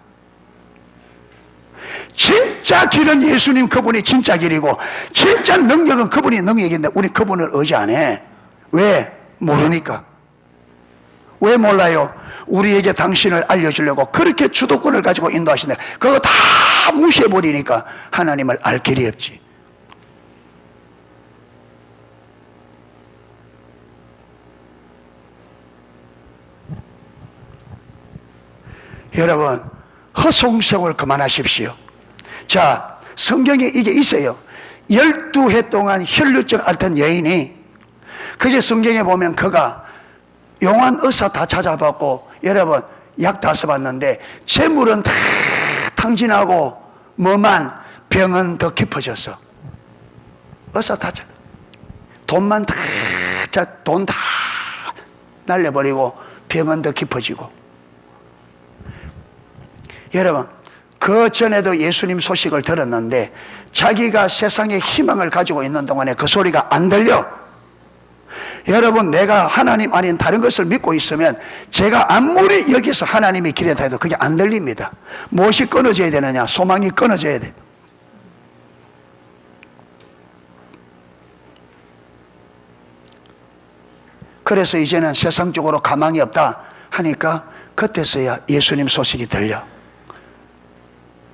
진짜 길은 예수님 그분이 진짜 길이고 진짜 능력은 그분이 능력인데 우리 그분을 의지 안 해. 왜? 모르니까. 왜 몰라요? 우리에게 당신을 알려주려고 그렇게 주도권을 가지고 인도하신다. 그거 다 무시해버리니까 하나님을 알 길이 없지. 여러분 허송세월 그만하십시오. 자, 성경에 이게 있어요. 12해 동안 혈루증 앓던 여인이, 그게 성경에 보면 그가 용한 의사 다 찾아봤고 여러분 약 다 써봤는데 재물은 다 탕진하고 뭐만 병은 더 깊어졌어. 의사 다 찾아, 돈만 돈 다 날려버리고 병은 더 깊어지고. 여러분 그 전에도 예수님 소식을 들었는데 자기가 세상에 희망을 가지고 있는 동안에 그 소리가 안 들려. 여러분 내가 하나님 아닌 다른 것을 믿고 있으면 제가 아무리 여기서 하나님이 길이다 해도 그게 안 들립니다. 무엇이 끊어져야 되느냐? 소망이 끊어져야 돼. 그래서 이제는 세상적으로 가망이 없다 하니까 그때서야 예수님 소식이 들려.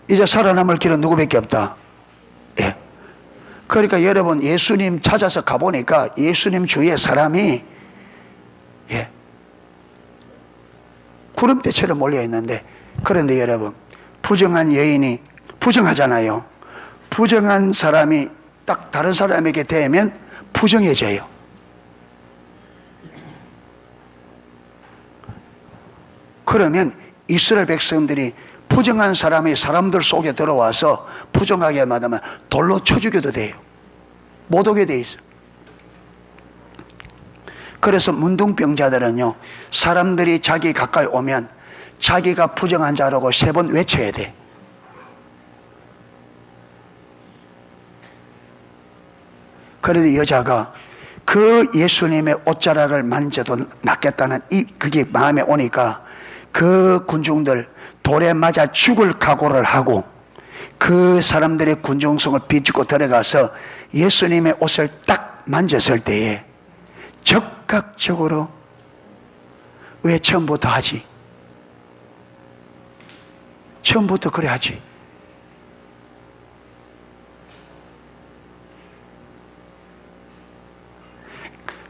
이제 살아남을 길은 누구밖에 없다. 예. 그러니까 여러분 예수님 찾아서 가보니까 예수님 주위에 사람이 예, 구름대처럼 몰려있는데, 그런데 여러분 부정한 여인이 부정하잖아요. 부정한 사람이 딱 다른 사람에게 대면 부정해져요. 그러면 이스라엘 백성들이 부정한 사람이 사람들 속에 들어와서 부정하게 만하면 돌로 쳐 죽여도 돼요. 못 오게 돼 있어. 그래서 문둥병자들은요, 사람들이 자기 가까이 오면 자기가 부정한 자라고 3번 외쳐야 돼. 그런데 여자가 그 예수님의 옷자락을 만져도 낫겠다는 그게 마음에 오니까 그 군중들 돌에 맞아 죽을 각오를 하고 그 사람들의 군중성을 비집고 들어가서 예수님의 옷을 딱 만졌을 때에 적극적으로, 왜 처음부터 하지? 처음부터 그래 하지.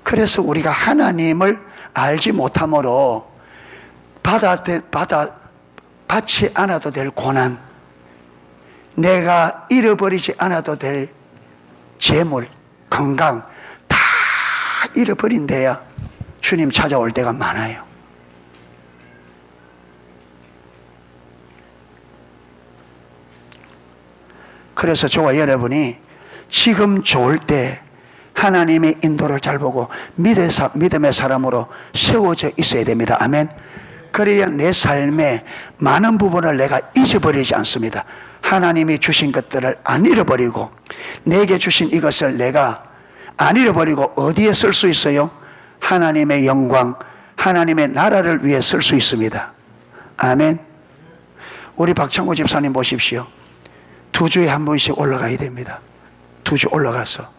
그래서 우리가 하나님을 알지 못함으로 받지 않아도 될 고난, 내가 잃어버리지 않아도 될 재물, 건강 다 잃어버린 데야 주님 찾아올 때가 많아요. 그래서 저와 여러분이 지금 좋을 때 하나님의 인도를 잘 보고 믿음의 사람으로 세워져 있어야 됩니다. 아멘. 그래야 내 삶의 많은 부분을 내가 잊어버리지 않습니다. 하나님이 주신 것들을 안 잃어버리고 내게 주신 이것을 내가 안 잃어버리고 어디에 쓸 수 있어요? 하나님의 영광, 하나님의 나라를 위해 쓸 수 있습니다. 아멘. 우리 박창호 집사님 보십시오. 2주에 한 번씩 올라가야 됩니다. 2주 올라가서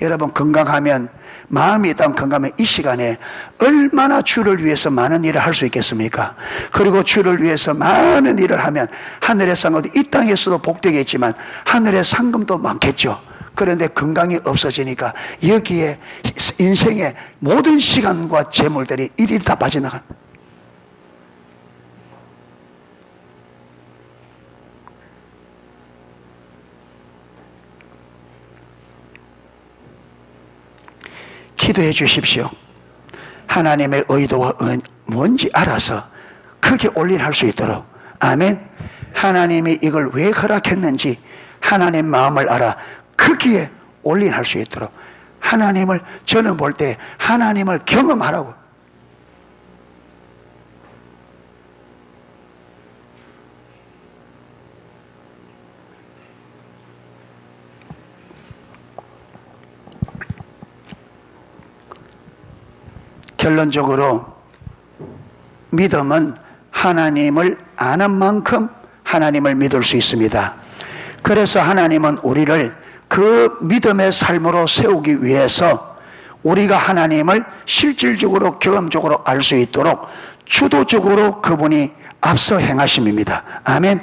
여러분 건강하면, 마음이 있다면 건강하면 이 시간에 얼마나 주를 위해서 많은 일을 할 수 있겠습니까? 그리고 주를 위해서 많은 일을 하면 하늘의 상급도 이 땅에서도 복되겠지만 하늘의 상금도 많겠죠. 그런데 건강이 없어지니까 여기에 인생의 모든 시간과 재물들이 일일이 다 빠져나간다. 기도해 주십시오. 하나님의 의도와 뭔지 알아서 크게 올인할 수 있도록. 아멘. 하나님이 이걸 왜 허락했는지 하나님 마음을 알아 크기에 올인할 수 있도록. 하나님을, 저는 볼 때 하나님을 경험하라고. 결론적으로 믿음은 하나님을 아는 만큼 하나님을 믿을 수 있습니다. 그래서 하나님은 우리를 그 믿음의 삶으로 세우기 위해서 우리가 하나님을 실질적으로 경험적으로 알 수 있도록 주도적으로 그분이 앞서 행하심입니다. 아멘.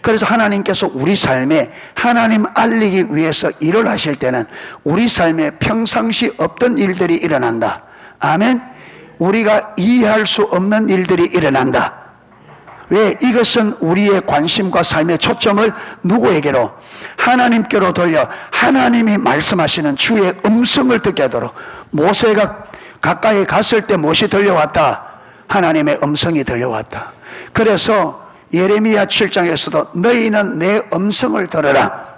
그래서 하나님께서 우리 삶에 하나님 알리기 위해서 일을 하실 때는 우리 삶에 평상시 없던 일들이 일어난다. 아멘. 우리가 이해할 수 없는 일들이 일어난다. 왜? 이것은 우리의 관심과 삶의 초점을 누구에게로? 하나님께로 돌려 하나님이 말씀하시는 주의 음성을 듣게 하도록. 모세가 가까이 갔을 때 무엇이 들려왔다? 하나님의 음성이 들려왔다. 그래서 예레미야 7장에서도 너희는 내 음성을 들어라.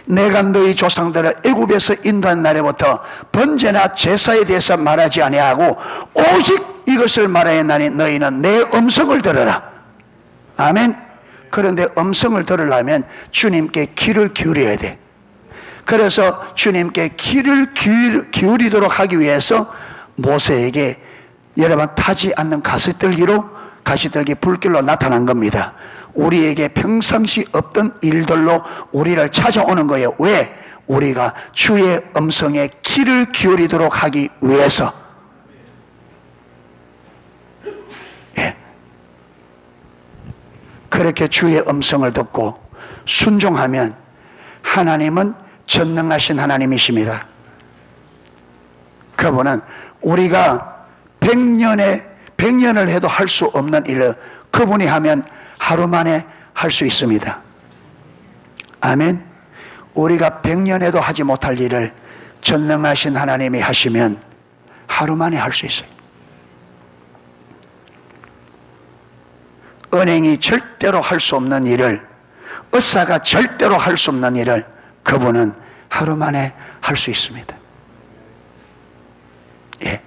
내가 너희 조상들을 애굽에서 인도한 날에부터 번제나 제사에 대해서 말하지 아니하고 오직 이것을 말하였나니 너희는 내 음성을 들어라. 아멘. 그런데 음성을 들으려면 주님께 귀를 기울여야 돼. 그래서 주님께 귀를 기울이도록 하기 위해서 모세에게 여러분 타지 않는 가시떨기 불길로 나타난 겁니다. 우리에게 평상시 없던 일들로 우리를 찾아오는 거예요. 왜? 우리가 주의 음성에 귀를 기울이도록 하기 위해서. 예. 그렇게 주의 음성을 듣고 순종하면 하나님은 전능하신 하나님이십니다. 그분은 우리가 100년을 해도 할 수 없는 일을 그분이 하면 하루 만에 할 수 있습니다. 아멘. 우리가 100년에도 하지 못할 일을 전능하신 하나님이 하시면 하루 만에 할 수 있어요. 은행이 절대로 할 수 없는 일을, 의사가 절대로 할 수 없는 일을 그분은 하루 만에 할 수 있습니다. 예.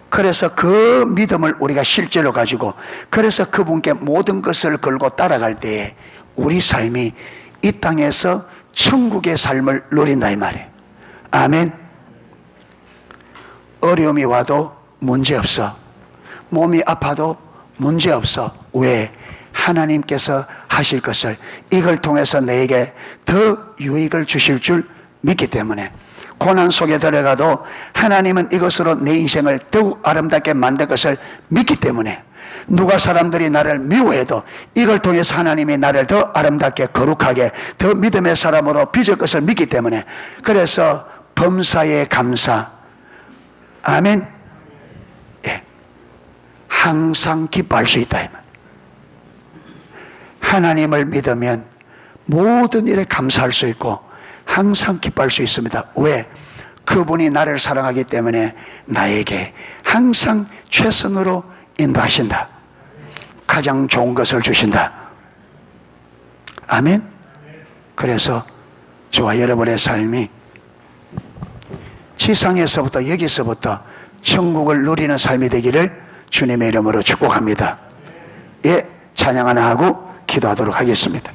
그래서 그 믿음을 우리가 실제로 가지고, 그래서 그분께 모든 것을 걸고 따라갈 때에 우리 삶이 이 땅에서 천국의 삶을 누린다 이 말이에요. 아멘. 어려움이 와도 문제없어. 몸이 아파도 문제없어. 왜? 하나님께서 하실 것을 이걸 통해서 내게 더 유익을 주실 줄 믿기 때문에, 고난 속에 들어가도 하나님은 이것으로 내 인생을 더욱 아름답게 만들 것을 믿기 때문에, 누가 사람들이 나를 미워해도 이걸 통해서 하나님이 나를 더 아름답게 거룩하게 더 믿음의 사람으로 빚을 것을 믿기 때문에, 그래서 범사에 감사. 아멘. 예. 항상 기뻐할 수 있다. 하나님을 믿으면 모든 일에 감사할 수 있고 항상 기뻐할 수 있습니다. 왜? 그분이 나를 사랑하기 때문에 나에게 항상 최선으로 인도하신다. 가장 좋은 것을 주신다. 아멘. 그래서 저와 여러분의 삶이 지상에서부터, 여기서부터 천국을 누리는 삶이 되기를 주님의 이름으로 축복합니다. 예, 찬양 하나 하고 기도하도록 하겠습니다.